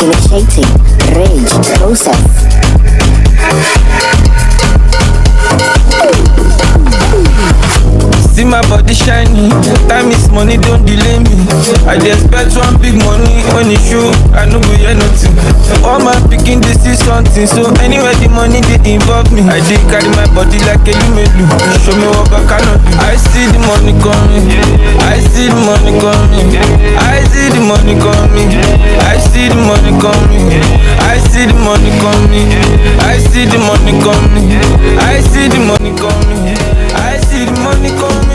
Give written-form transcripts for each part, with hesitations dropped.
Initiating rage process. See my body shiny, time is money, don't delay me. I dey expect one big money when it show, I no go hear nothing. All my picking they see something, so anywhere the money they involve me, I dey carry my body like a lumelu. Show me what I cannot do. I see the money coming, I see the money coming, I see the money coming, I see the money coming, I see the money coming, I see the money coming, I see the money coming, I see the money coming.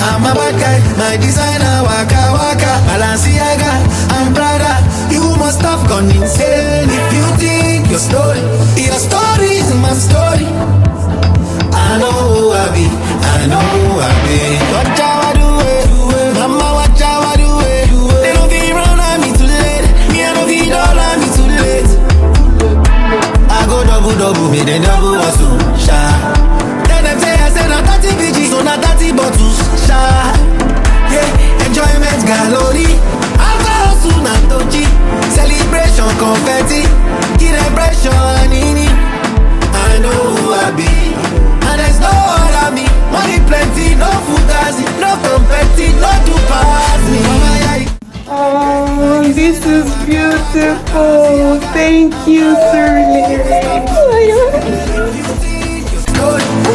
I'm a bad guy, my designer, waka waka, Balenciaga, I'm Prada. You must have gone insane if you think your story is my story. I know who I be, I know who I be. Watch how I do it, mama, watch how I do it. They don't feel round on me too late, me I don't feel all on me too late. I go double, me then double hustle, shy. Then them say I said I'm 30 BG, so not 30 bottles, shy. Yeah, enjoyment gallery, after hustle na tochi, celebration confetti, get impression nini. I know who I be, and there's no other me. Money plenty, no fugazi, no confetti, no to pass me. Oh, this is beautiful. Thank you, Surulere.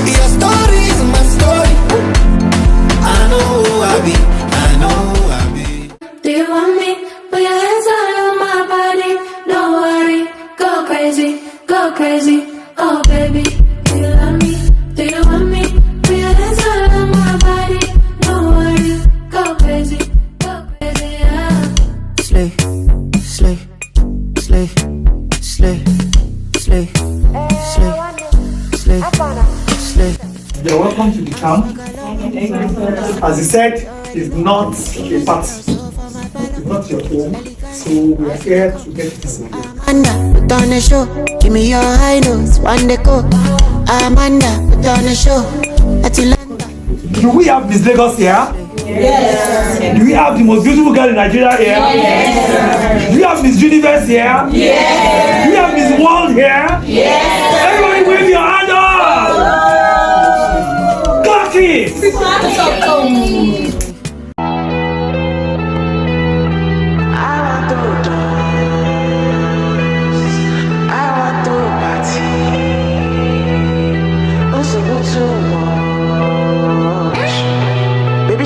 Your story is my story. I know who I be, I know who I be. Do you want me? Put your hands all on my body. Don't worry, go crazy, go crazy. Oh baby, do you love me? Do you want me? Put your hands all on my body. Don't worry, go crazy, yeah. Slay, slay, slay, slay, slay, slay, slay, slay. You're welcome to the camp. As he said, it's not a party. It's not your home. So we are here to get this. Amanda, put on a show. Give me your high notes. One day go. Amanda, put on a show. Atlanta. Do we have Miss Lagos here? Yes. Do we have the most beautiful girl in Nigeria here? Yes. Do we have Miss Universe here? Yes. Do we have Miss World here? Yes. Everybody wave your hand up! Clap it!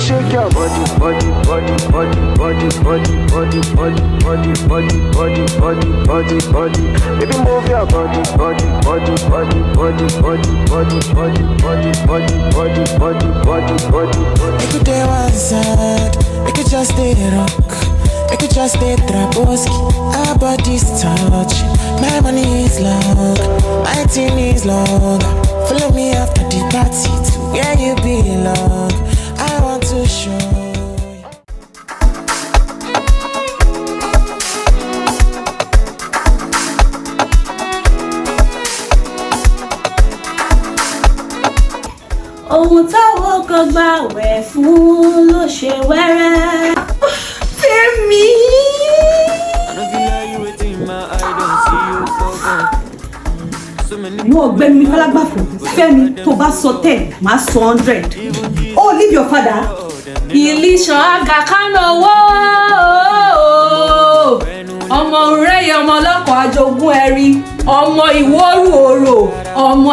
Shake your body. Baby, move your body. Make it day one side, make it just stay rock, make it just stay traboski. Our bodies touch, my money is long, my team is long. Follow me after the party to where you belong. I want to show you. Ohun táwọn kan gbà wẹ̀ fún ló ṣe wẹ́rẹ́. Fẹ́mi. Ìwọ ọ̀gbẹ́ni mi falágbàfọ̀ Fẹ́mi tó bá sọ 10 máa sọ 100. Oh, leave your father. Ìlíṣàn àgà kánò wó. Ọmọ rẹ̀yẹ ọmọ ọlọ́kọ̀ ajogún ẹ̀rí. Ọmọ ìwọ́rù òrò. Ọmọ.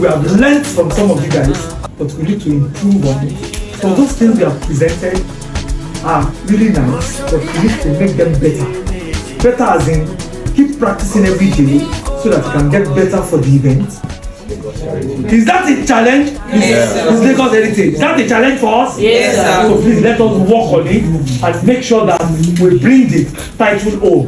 We have learned from some of you guys, but we need to improve on it. So those things we have presented are really nice, but we need to make them better. Better as in, keep practicing every day so that you can get better for the event. Is that a challenge? Yes. Is Lagos Heritage? Is that a challenge for us? Yes, sir. So please let us work on it and make sure that we bring the title home.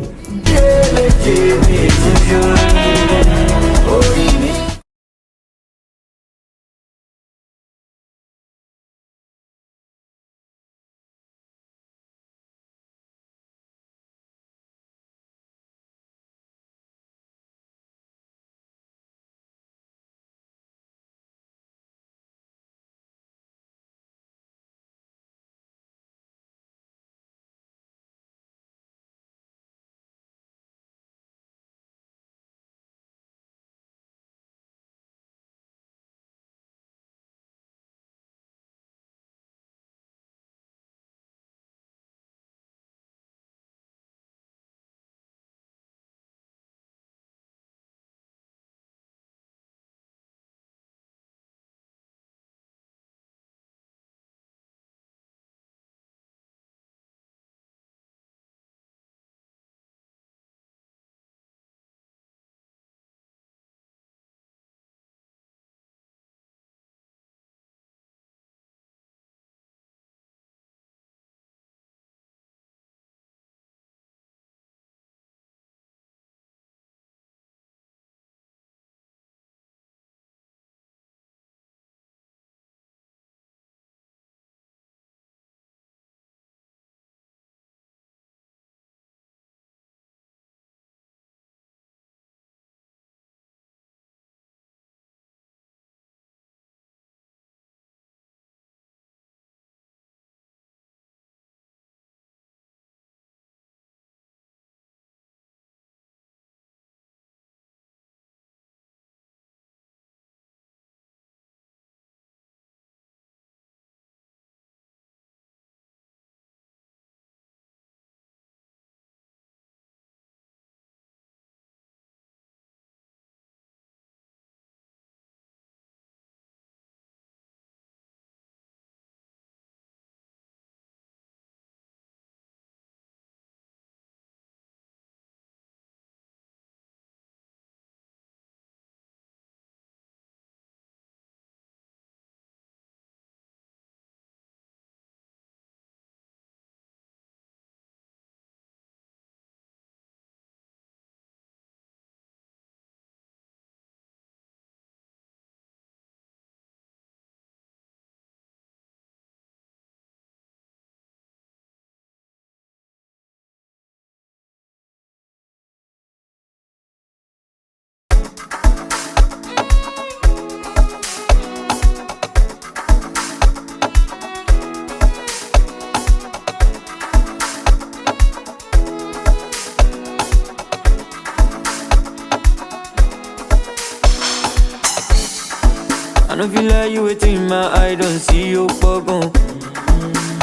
I know feel like you waiting my eye, don't see you gone.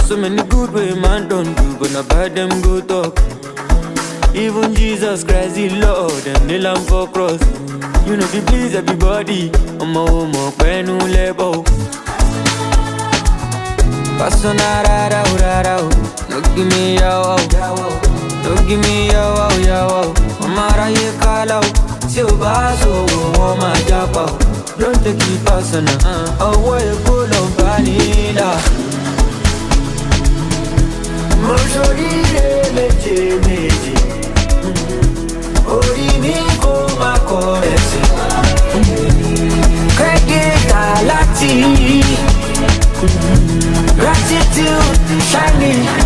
So many good way man don't do, but not bad them go talk. Even Jesus Christ, the Lord, them nail am for cross. You know, be please everybody. I'm a homo, pen no label. Passona rara, rara, no give me yaw, no give me yaw. Mara ye call so baso, my japa. Don't take it personal, oh, you full of vanilla. Surulere meje. Ori mi ko ma koresi. Credit alati. Gratitude shining.